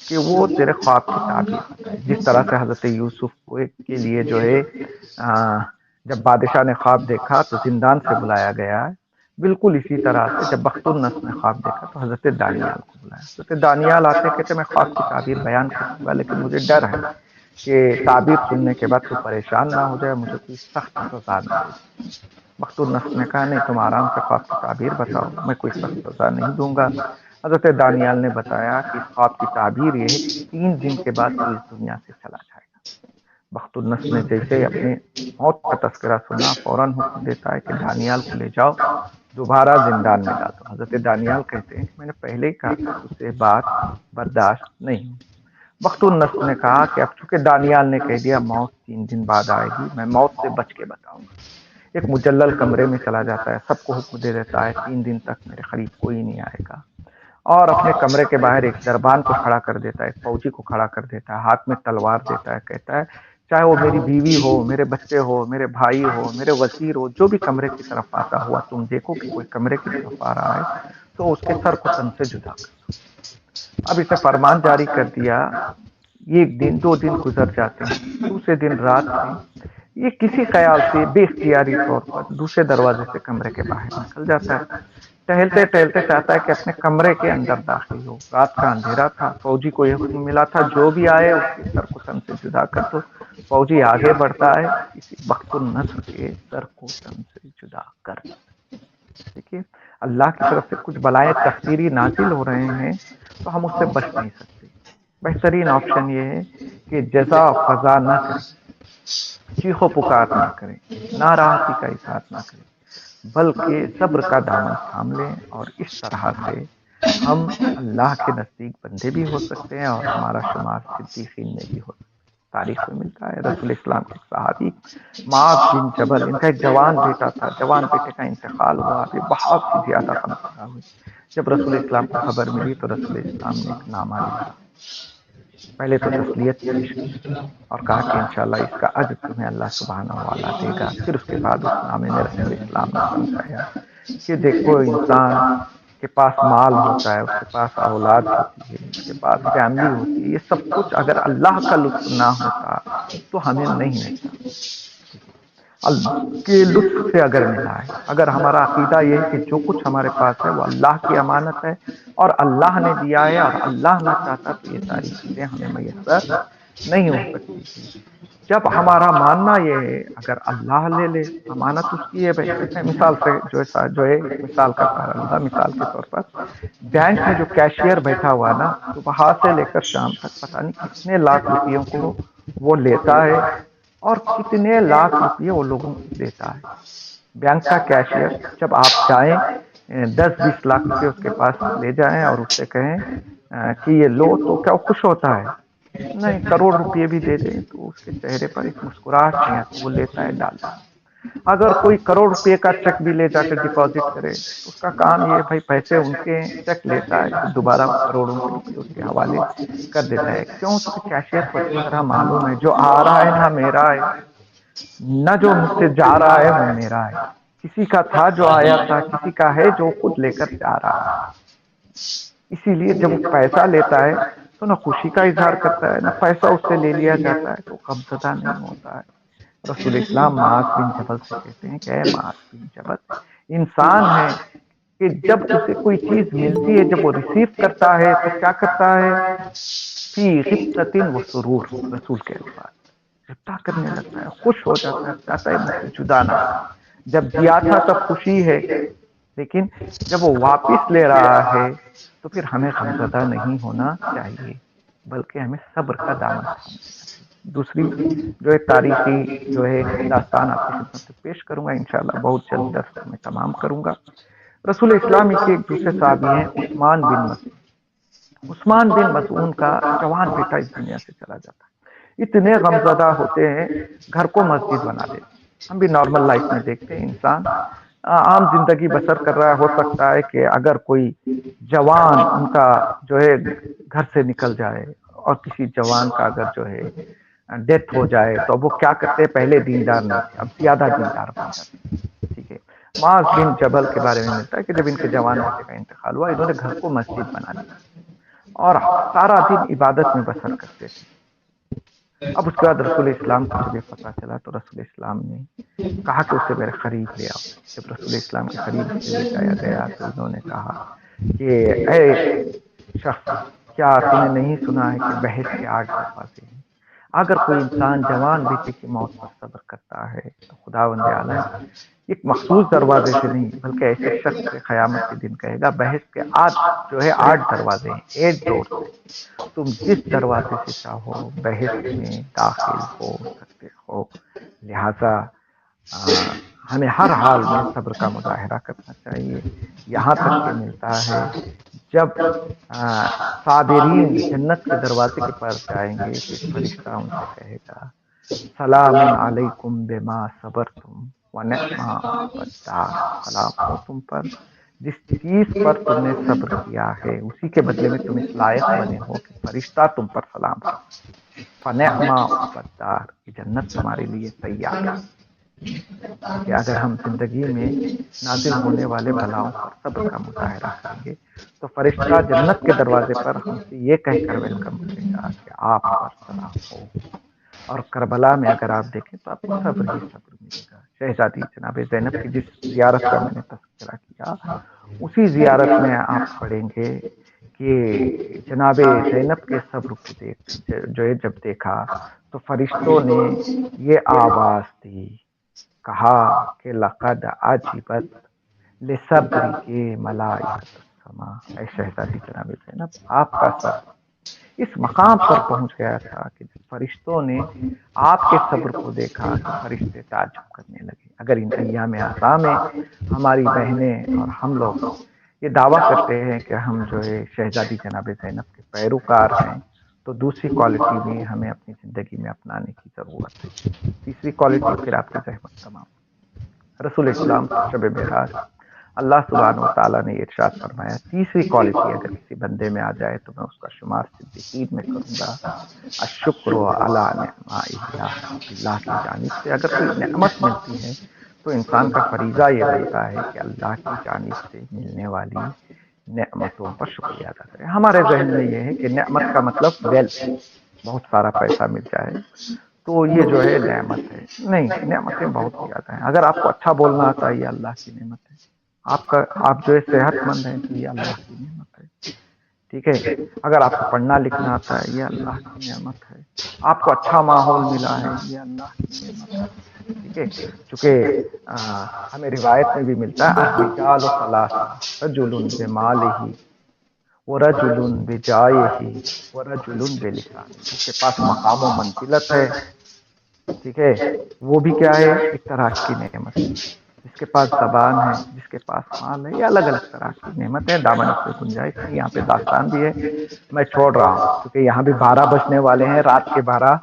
کہ وہ تیرے خواب کی تعبیر بتائے۔ جس طرح سے حضرت یوسف کے لیے جو ہے جب بادشاہ نے خواب دیکھا تو زندان سے بلایا گیا ہے، بالکل اسی طرح سے جب بخت النصر نے خواب دیکھا تو حضرت دانیال کو بلایا۔ حضرت دانیال آتے کہتے میں خواب کی تعبیر بیان کر دوں گا لیکن مجھے ڈر ہے کہ تعبیر سننے کے بعد تو پریشان نہ ہو جائے، مجھے کوئی سخت سزا نہ دے۔ بخت النصر نے کہا نہیں، تم آرام سے خواب کی تعبیر بتاؤ، میں کوئی سخت سزا نہیں دوں گا۔ حضرت دانیال نے بتایا کہ اس خواب کی تعبیر یہ ہے کہ 3 دن کے بعد تو اس دنیا سے چلا جائے گا۔ بخت النصر نے جیسے ہی اپنے موت کا تذکرہ سنا فوراً حکم دیتا ہے کہ دانیال کو لے جاؤ، دوبارہ زندان میں ڈال دو۔ حضرت دانیال کہتے ہیں کہ میں نے پہلے ہی کہا تھا کہ اسے بات برداشت نہیں ہوئی۔ بخت النصر نے کہا کہ اب چونکہ دانیال نے کہہ دیا موت 3 دن بعد آئے گی، میں موت سے بچ کے بتاؤں گا۔ ایک مجلل کمرے میں چلا جاتا ہے، سب کو حکم دے دیتا ہے 3 دن تک میرے قریب کوئی نہیں آئے گا، اور اپنے کمرے کے باہر ایک دربان کو کھڑا کر دیتا ہے، ایک فوجی کو کھڑا کر دیتا ہے، ہاتھ میں تلوار دیتا ہے، کہتا ہے چاہے وہ میری بیوی ہو، میرے بچے ہو، میرے بھائی ہو، میرے وزیر ہو، جو بھی کمرے کی طرف آتا ہوا تم دیکھو کہ کوئی کمرے کی طرف آ رہا ہے تو اس کے سر کو تن سے جدا کر دو۔ اب اس نے فرمان جاری کر دیا۔ 1 دن 2 دن گزر جاتے ہیں، دوسرے دن رات میں یہ کسی خیال سے بے اختیاری طور پر دوسرے دروازے سے کمرے کے باہر نکل جاتا ہے، ٹہلتے ٹہلتے چاہتا ہے کہ اپنے کمرے کے اندر داخل ہو۔ رات کا اندھیرا تھا، فوجی کو یہ حکم ملا تھا جو بھی آئے اس کے سر کو تن سے جدا کر دو۔ فوجی آگے بڑھتا ہے، کسی بخت النصر کے سر کو تن سے جدا کر دیتا ہے۔ دیکھیے اللہ کی طرف سے کچھ بلائیں تقدیری نازل ہو رہے ہیں تو ہم اس سے بچ نہیں سکتے۔ بہترین آپشن یہ ہے کہ جزا فضا نہ کریں، چیخو پکار نہ کریں، ناراحتی کا اظہار نہ کریں، بلکہ صبر کا دامن تھام لیں، اور اس طرح سے ہم اللہ کے نزدیک بندے بھی ہو سکتے ہیں اور ہمارا شمار صدیقین میں بھی ہو سکتا ہے۔ تاریخ میں ملتا ہے رسول اسلام کے صحابی معاذ بن جبل، ان کا ایک جوان بیٹا تھا، جوان بیٹے کا انتقال ہوا، ابھی بہت ہی زیادہ غمزدہ ہوئے۔ جب رسول اسلام کو خبر ملی تو رسول اسلام نے ایک نامہ لکھا، پہلے تو تسلیت پیش کی اور کہا کہ انشاءاللہ اس کا اجر تمہیں اللہ سبحانہ وتعالی دے گا۔ پھر اس کے بعد اس نامے میں رسول اسلام نے سمجھایا کہ دیکھو انسان کے پاس مال ہوتا ہے، اس کے پاس اولاد ہوتی ہے، اس کے پاس فیملی ہوتی ہے، یہ سب کچھ اگر اللہ کا لطف نہ ہوتا تو ہمیں نہیں ملتا۔ اللہ کے لطف سے اگر ملا ہے، اگر ہمارا عقیدہ یہ ہے کہ جو کچھ ہمارے پاس ہے وہ اللہ کی امانت ہے اور اللہ نے دیا ہے، اور اللہ نہ چاہتا تو یہ ساری چیزیں ہمیں میسر نہیں ہو سکتی تھی۔ جب ہمارا ماننا یہ ہے اگر اللہ لے لے، امانت اس کی ہے بھائی، کہتے ہیں مثال سے جو ہے ایک مثال کا سہارا لوں گا۔ مثال کے طور پر بینک میں جو کیشیئر بیٹھا ہوا نا، صبح سے لے کر شام تک پتہ نہیں کتنے لاکھ روپیوں کو وہ لیتا ہے اور کتنے لاکھ روپئے وہ لوگوں کو دیتا ہے۔ بینک کا کیشیئر جب آپ جائیں 10-20 لاکھ روپئے اس کے پاس لے جائیں اور اس سے کہیں کہ یہ لو، تو کیا وہ خوش ہوتا ہے؟ نہیں، کروڑ روپئے بھی دے دیں تو اس کے چہرے پر ایک مسکراہٹ نہیں آتی، وہ لیتا ہے ڈالتا ہے۔ اگر کوئی کروڑ روپے کا چیک بھی لے جا کر ڈپازٹ کرے تو اس کا کام یہ بھائی پیسے ان کے چیک لیتا ہے، پھر دوبارہ کروڑوں کے روپے اس کے حوالے کر دیتا ہے۔ کیوں؟ تو کیشیئر کو اچھی طرح معلوم ہے جو آ رہا ہے نہ میرا ہے، نہ جو مجھ سے جا رہا ہے وہ میرا ہے، کسی کا تھا جو آیا تھا، کسی کا ہے جو خود لے کر جا رہا ہے۔ اسی لیے جب وہ پیسہ لیتا ہے تو نہ خوشی کا اظہار کرتا ہے، نہ پیسہ اس سے لے لیا جاتا ہے تو غمزدہ نہیں ہوتا ہے۔ رسول اسلام معاذ بن جبل سے کہتے ہیں کہ اے معاذ بن جبل، انسان ہے کہ جب اسے کوئی چیز ملتی ہے، جب وہ ریسیو کرتا ہے تو کیا کرتا ہے؟ فی غبطۃ و سرور، رسول کے الفاظ، غبطہ کرنے لگتا ہے، خوش ہو جاتا ہے، چاہتا ہے مجھ سے جدا نہ ہو۔ جب دیا تھا تب خوشی ہے، لیکن جب وہ واپس لے رہا ہے تو پھر ہمیں غمزدہ نہیں ہونا چاہیے، بلکہ ہمیں صبر کا دامن تھامنا چاہیے۔ دوسری جو ہے تاریخی جو ہے داستان آپ کی خدمت میں پیش کروں گا انشاءاللہ، بہت جلد درس میں تمام کروں گا۔ رسول اسلام کے ایک دوسرے صحابی ہیں عثمان بن مسعود۔ عثمان بن مسعود کا جوان بیٹا اس دنیا سے چلا جاتا ہے، اتنے غمزدہ ہوتے ہیں گھر کو مسجد بنا دیتے ہیں۔ ہم بھی نارمل لائف میں دیکھتے ہیں انسان عام زندگی بسر کر رہا ہے، ہو سکتا ہے کہ اگر کوئی جوان ان کا جو ہے گھر سے نکل جائے اور کسی جوان کا اگر جو ہے ڈیتھ ہو جائے تو اب وہ کیا کرتے ہیں؟ پہلے دیندار نہیں تھے، اب زیادہ دیندار بن جاتے ہیں۔ ٹھیک ہے، معاذ بن جبل کے بارے میں ملتا ہے کہ جب ان کے جوان بیٹے کا انتقال ہوا، انہوں نے گھر کو مسجد بنا دیا اور سارا دن عبادت میں بسر کرتے تھے۔ اب اس کے بعد رسول اسلام کو جب یہ پتہ چلا تو رسول اسلام نے کہا کہ اسے میرے قریب لے آؤ۔ جب رسول اسلام کے قریب اسے لے جایا گیا تو انہوں نے کہا کہ اے شخص، کیا تو نے نہیں سنا ہے کہ بحث کے 8 دروازے ہیں؟ اگر کوئی انسان جوان بیٹے کی موت پر صبر کرتا ہے تو خداوند عالم ایک مخصوص دروازے سے نہیں بلکہ ایسے شخص سے قیامت کے دن کہے گا، بحث کے 8 دروازے ہیں، 8 ڈورز ہیں، تم جس دروازے سے چاہو بحث میں داخل ہو سکتے ہو۔ لہذا ہمیں ہر حال میں صبر کا مظاہرہ کرنا چاہیے، یہاں تک کہ ملتا ہے جب صابرین جنت کے دروازے کے پاس جائیں گے تو ایک فرشتہ ان سے کہے گا، سلام علیکم بما صبرتم ونعم عقبی الدار، سلام ہو تم پر جس چیز پر تم نے صبر کیا ہے، اسی کے بدلے میں تم اس لائق بنے ہو کہ فرشتہ تم پر سلام کرے۔ فنعم عقبی الدار، یہ جنت تمہارے لیے تیار ہے۔ کہ اگر ہم زندگی میں نازل ہونے والے بلاؤں پر صبر کا مظاہرہ کریں گے تو فرشتہ جنت کے دروازے پر ہم سے یہ کہہ کر ویلکم کرے گا کہ آپ پر سلام ہو۔ اور کربلا میں اگر آپ دیکھیں تو آپ کو صبر ہی صبر ملے گا۔ شہزادی جناب زینب کی جس زیارت کا میں نے تذکرہ کیا، اسی زیارت میں آپ پڑھیں گے کہ جناب زینب کے صبر کو جو ہے جب دیکھا تو فرشتوں نے یہ آواز دی، کہا کہ لقد عجبت لصبر کے ملائکۃ السما، اے شہزادی جناب زینب، آپ کا صبر اس مقام پر پہنچ گیا تھا کہ جب فرشتوں نے آپ کے صبر کو دیکھا تو فرشتے تعجب کرنے لگے۔ اگر ان ایام اعظام میں ہماری بہنیں اور ہم لوگ یہ دعویٰ کرتے ہیں کہ ہم جو ہے شہزادی جناب زینب کے پیروکار ہیں، تو دوسری کوالٹی بھی ہمیں اپنی زندگی میں اپنانے کی ضرورت ہے۔ تیسری کوالٹی پھر آپ کی زحمت تمام۔ رسول اسلام پر شب معراج اللہ سبحانہ و تعالیٰ نے ارشاد فرمایا، تیسری کوالٹی اگر کسی بندے میں آ جائے تو میں اس کا شمار صدیقین میں کروں گا۔ الشکر علی نعماء اللہ، اللہ کی جانب سے اگر کوئی نعمت ملتی ہے تو انسان کا فریضہ یہ بنتا ہے کہ اللہ کی جانب سے ملنے والی نعمتوں پر شکریہ ادا کرے۔ ہمارے ذہن میں یہ ہے کہ نعمت کا مطلب ویلتھ، بہت سارا پیسہ مل جائے تو یہ جو ہے نعمت ہے۔ نہیں، نعمتیں بہت زیادہ ہیں۔ اگر آپ کو اچھا بولنا آتا ہے یہ اللہ کی نعمت ہے، آپ جو ہے صحت مند ہیں تو یہ اللہ کی نعمت ہے۔ ٹھیک ہے، اگر آپ کو پڑھنا لکھنا آتا ہے یہ اللہ کی نعمت ہے، آپ کو اچھا ماحول ملا ہے یہ اللہ کی نعمت ہے۔ ٹھیک ہے، چونکہ ہمیں روایت میں بھی ملتا ہے الرجال ثلاثہ، رجل بمالہ ورجل بجاہہ ورجل بلسانہ، جس کے پاس مقام و منزلت ہے ٹھیک ہے، وہ بھی کیا ہے؟ ایک طرح کی نعمت ہے۔ جس کے پاس زبان ہے، جس کے پاس مال ہے، یہ الگ الگ طرح کی نعمت ہے، دامن اس میں گنجائش نہیں۔ یہاں پہ داستان بھی ہے، میں چھوڑ رہا ہوں کیونکہ یہاں بھی 12 بجنے والے ہیں، رات کے 12،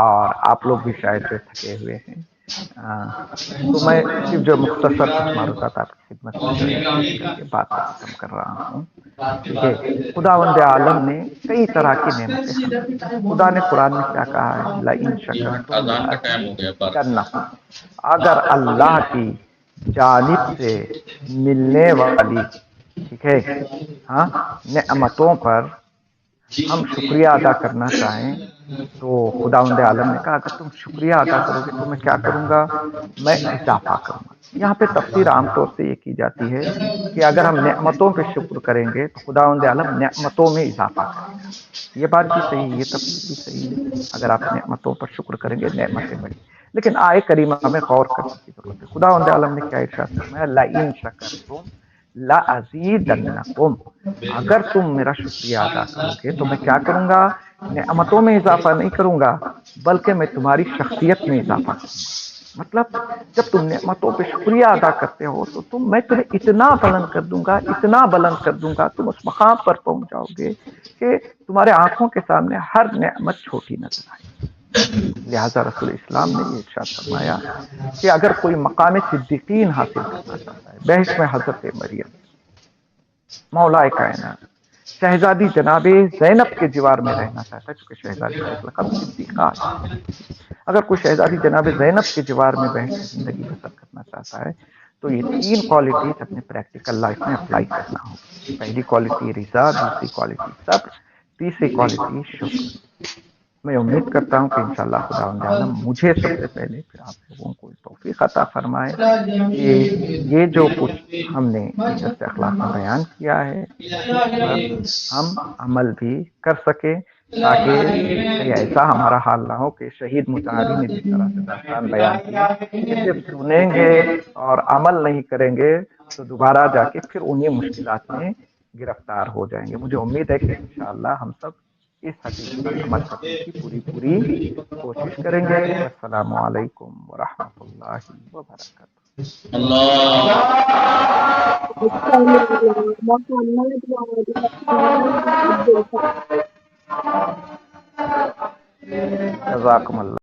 اور آپ لوگ بھی شاید سے تھکے ہوئے ہیں۔ تو میں صرف جو مختصر کچھ معروضات آپ کی خدمت میں جو ہے پیش کر کے بات کو ختم کر رہا ہوں۔ ٹھیک ہے، خداوند عالم نے کئی طرح کی نعمتیں ہمیں دی ہیں۔ خدا نے قرآن میں کیا کہا ہے؟ لَإِن شَكَرْتُمْ اذان کا ٹائم ہو گیا، بارہ لَأَزِيدَنَّكُمْ، اگر اللہ کی جانب سے ملنے والی، ٹھیک ہے، ہاں، نعمتوں پر ہم شکریہ ادا کرنا چاہیں تو خداوند عالم نے کہا اگر تم شکریہ ادا کرو گے تو میں کیا کروں گا؟ میں اضافہ کروں گا۔ یہاں پہ تفسیر عام طور سے یہ کی جاتی ہے کہ اگر ہم نعمتوں پہ شکر کریں گے تو خداوند عالم نعمتوں میں اضافہ کرے گا۔ یہ بات بھی صحیح ہے، یہ تفسیر بھی صحیح ہے۔ اگر آپ نعمتوں پر شکر کریں گے نعمتیں بڑھی، لیکن آئے کریمہ میں غور کرنے کی ضرورت ہے۔ خداوند عالم نے کیا ارشاد فرمایا؟ لَإِن شَكَرْتُمْ لَأَزِيدَنَّكُمْ، اگر تم میرا شکریہ ادا کرو گے تو میں کیا کروں گا؟ نعمتوں میں اضافہ نہیں کروں گا، بلکہ میں تمہاری شخصیت میں اضافہ کروں گا۔ مطلب جب تم نعمتوں پہ شکریہ ادا کرتے ہو تو میں تمہیں اتنا بلند کر دوں گا، اتنا بلند کر دوں گا، تم اس مقام پر پہنچ جاؤ گے کہ تمہارے آنکھوں کے سامنے ہر نعمت چھوٹی نظر آئے۔ لہذا رسول اسلام نے یہ ارشاد فرمایا کہ اگر کوئی مقام صدیقین حاصل کرنا چاہتا ہے، بحث میں حضرت مریم مولا کائنات شہزادی جناب زینب کے جوار میں رہنا چاہتا ہے، چونکہ شہزادی کا ایک لقب صدیقہ ہے۔ اگر کوئی شہزادی جناب زینب کے جوار میں بیٹھ کے زندگی بسر کرنا چاہتا ہے تو یہ 3 کوالٹیز اپنے پریکٹیکل لائف میں اپلائی کرنا ہوگی۔ پہلی کوالٹی رضا، دوسری کوالٹی صبر، تیسری کوالٹی شکر۔ میں امید کرتا ہوں کہ انشاءاللہ خداوند عالم مجھے سب سے پہلے، پھر آپ لوگوں کو توفیق عطا فرمائے کہ یہ جو کچھ ہم نے اس درس اخلاق میں بیان کیا ہے اس پر ہم عمل بھی کر سکیں، تاکہ کہیں ایسا ہمارا حال نہ ہو کہ شہید مطہری نے جس طرح سے داستان بیان کی کہ صرف سنیں گے اور عمل نہیں کریں گے تو دوبارہ جا کے پھر انہیں مشکلات میں گرفتار ہو جائیں گے۔ مجھے امید ہے کہ انشاءاللہ ہم سب اس حدیث پر عمل کرنے کی پوری کوشش کریں گے۔ والسلام علیکم ورحمۃ اللہ وبرکاتہ۔ اللہ جزاکم اللہ۔